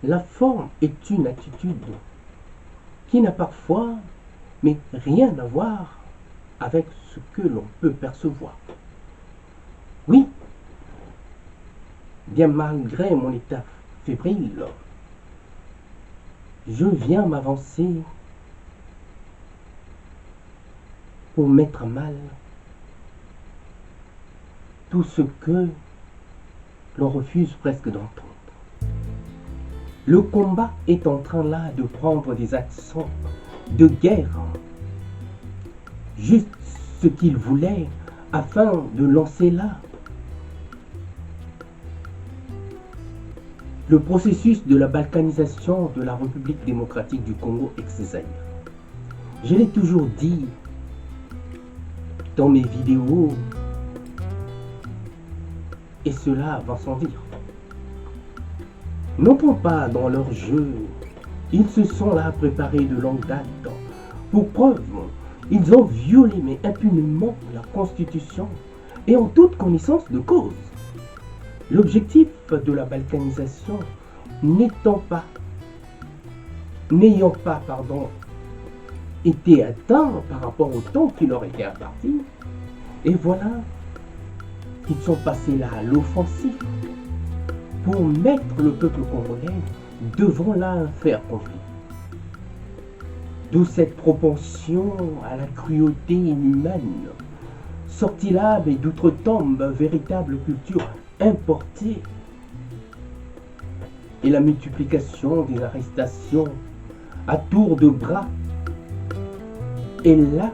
La forme est une attitude qui n'a parfois, mais rien à voir avec ce que l'on peut percevoir. Oui, bien malgré mon état fébrile, je viens m'avancer pour mettre à mal tout ce que l'on refuse presque d'entendre. Le combat est en train là de prendre des accents de guerre, juste ce qu'il voulait afin de lancer là le processus de la balkanisation de la République démocratique du Congo ex-Zaïre. Je l'ai toujours dit dans mes vidéos, et cela va sans dire. N'entrons pas dans leur jeu. Ils se sont là préparés de longue date. Pour preuve, ils ont violé mais impunément la Constitution et en toute connaissance de cause. L'objectif de la balkanisation n'ayant pas été atteint par rapport au temps qui leur était imparti, et voilà qu'ils sont passés là à l'offensive pour mettre le peuple congolais devant là un fer conflit. D'où cette propension à la cruauté inhumaine, sortie là mais d'outre-tombe, véritable culture importée, et la multiplication des arrestations à tour de bras est là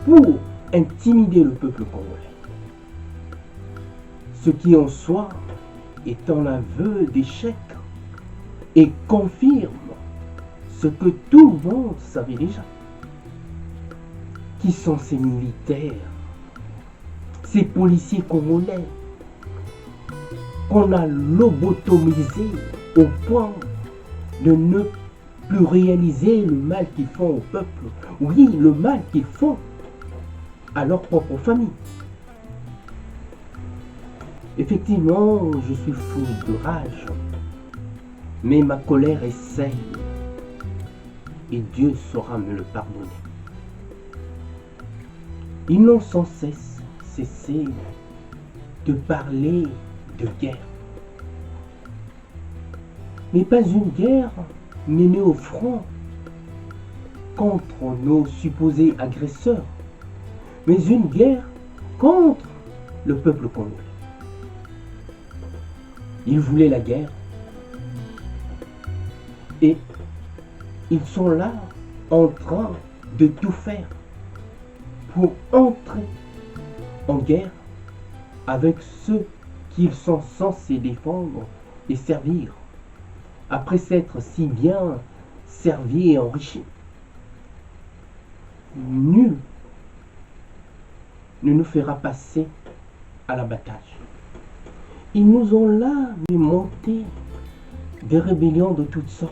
pour intimider le peuple congolais. Ce qui en soi est un aveu d'échec et confirme ce que tout le monde savait déjà. Qui sont ces militaires, ces policiers congolais qu'on a lobotomisés au point de ne plus réaliser le mal qu'ils font au peuple, oui, le mal qu'ils font à leur propre famille. Effectivement, je suis fou de rage, mais ma colère est saine et Dieu saura me le pardonner. Ils n'ont sans cesse cessé de parler de guerre. Mais pas une guerre menée au front contre nos supposés agresseurs, mais une guerre contre le peuple congolais. Ils voulaient la guerre et ils sont là en train de tout faire pour entrer en guerre avec ceux qu'ils sont censés défendre et servir, après s'être si bien servis et enrichis. Nul ne nous fera passer à l'abattage. Ils nous ont là monté des rébellions de toutes sortes.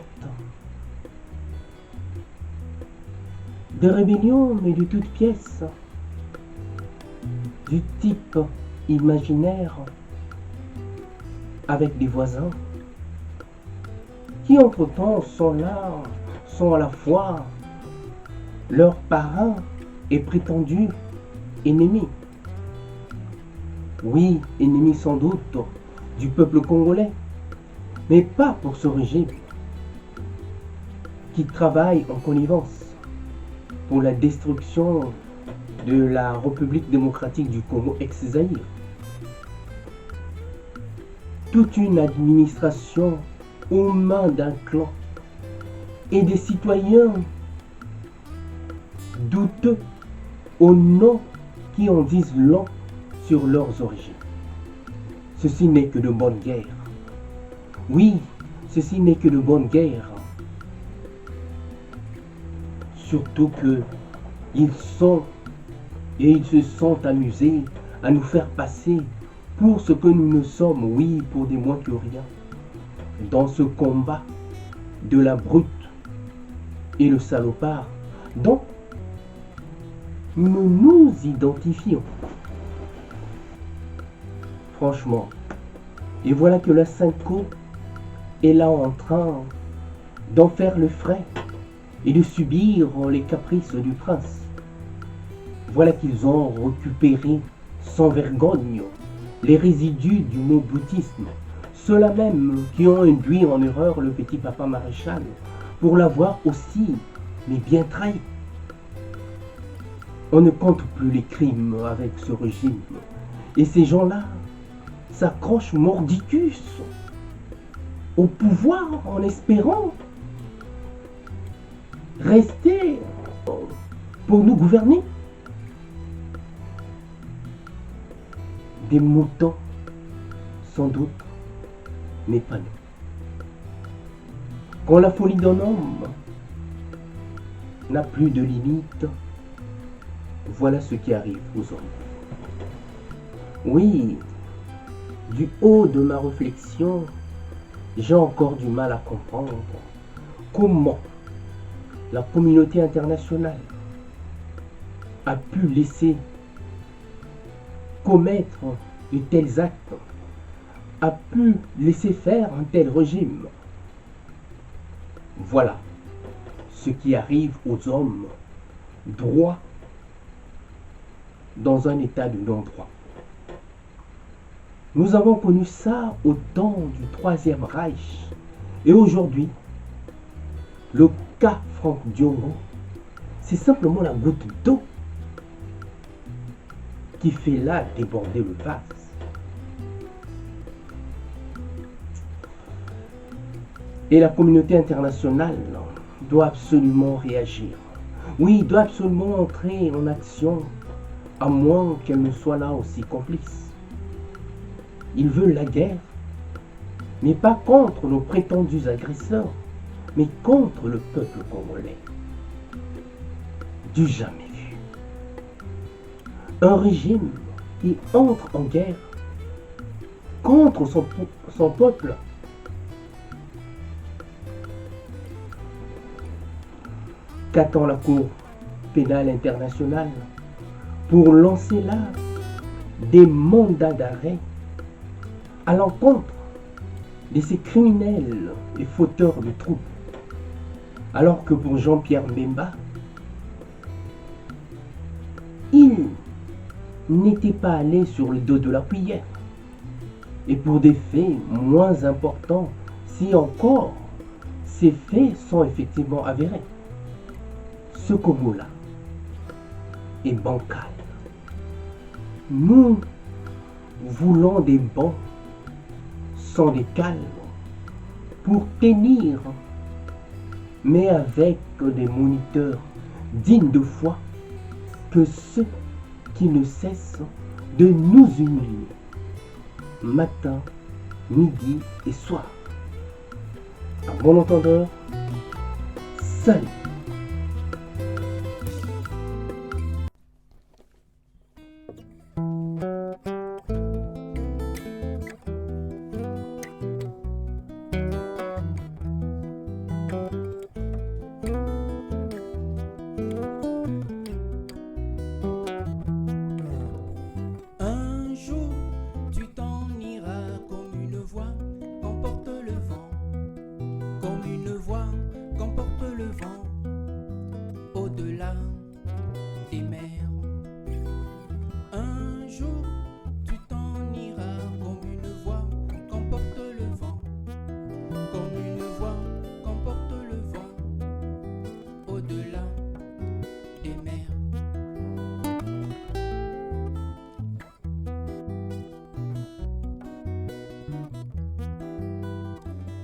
Des rébellions, mais de toutes pièces. Du type imaginaire, avec des voisins, qui entre-temps sont là, sont à la fois leurs parents et prétendus ennemis. Oui, ennemis sans doute du peuple congolais, mais pas pour ce régime qui travaille en connivence pour la destruction de la République démocratique du Congo ex-Zaïre. Toute une administration aux mains d'un clan et des citoyens douteux au nom qui en disent long sur leurs origines. Ceci n'est que de bonne guerre. Oui, ceci n'est que de bonne guerre. Surtout que ils se sont amusés à nous faire passer pour ce que nous ne sommes, oui, pour des moins que rien, dans ce combat de la brute et le salopard dont nous nous identifions. Franchement, et voilà que la Synco est là en train d'en faire le frais et de subir les caprices du prince. Voilà qu'ils ont récupéré sans vergogne les résidus du mot bouddhisme, ceux-là même qui ont induit en erreur le petit papa maréchal pour l'avoir aussi, mais bien trahi. On ne compte plus les crimes avec ce régime, et ces gens-là s'accrochent mordicus au pouvoir en espérant rester pour nous gouverner. Des moutons, sans doute, mais pas nous. Quand la folie d'un homme n'a plus de limite, voilà ce qui arrive aux hommes. Oui, du haut de ma réflexion, j'ai encore du mal à comprendre comment la communauté internationale a pu laisser commettre de tels actes, a pu laisser faire un tel régime. Voilà ce qui arrive aux hommes droits dans un état de non-droit. Nous avons connu ça au temps du Troisième Reich. Et aujourd'hui, le cas Franck Diongo, c'est simplement la goutte d'eau qui fait là déborder le vase. Et la communauté internationale doit absolument réagir. Oui, doit absolument entrer en action, à moins qu'elle ne soit là aussi complice. Ils veulent la guerre, mais pas contre nos prétendus agresseurs, mais contre le peuple congolais. Du jamais vu. Un régime qui entre en guerre contre son peuple. Qu'attend la Cour pénale internationale pour lancer là des mandats d'arrêt à l'encontre de ces criminels et fauteurs de troubles? Alors que pour Jean-Pierre Bemba, il n'était pas allé sur le dos de la cuillère. Et pour des faits moins importants, si encore ces faits sont effectivement avérés, ce Congo-là est bancal. Nous voulons des bons sans des calmes pour tenir, mais avec des moniteurs dignes de foi que ceux qui ne cessent de nous humilier matin, midi et soir. À bon entendeur, salut.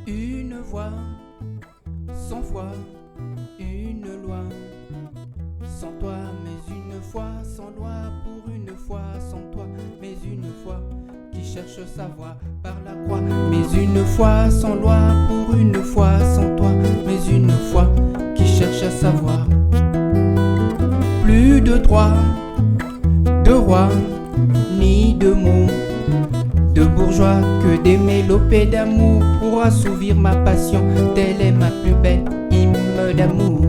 Une voix, sans foi, une loi, sans toi, mais une foi, sans loi, pour une fois, sans toi, mais une foi, qui cherche sa voie par la croix, mais une foi, sans loi, pour une fois, sans toi, mais une foi, qui cherche à savoir. Plus de droit, de roi, ni de mots, de bourgeois, que des mélopées d'amour pour assouvir ma passion, telle est ma plus belle hymne d'amour.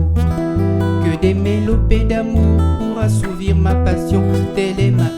Que des mélopées d'amour pour assouvir ma passion, telle est ma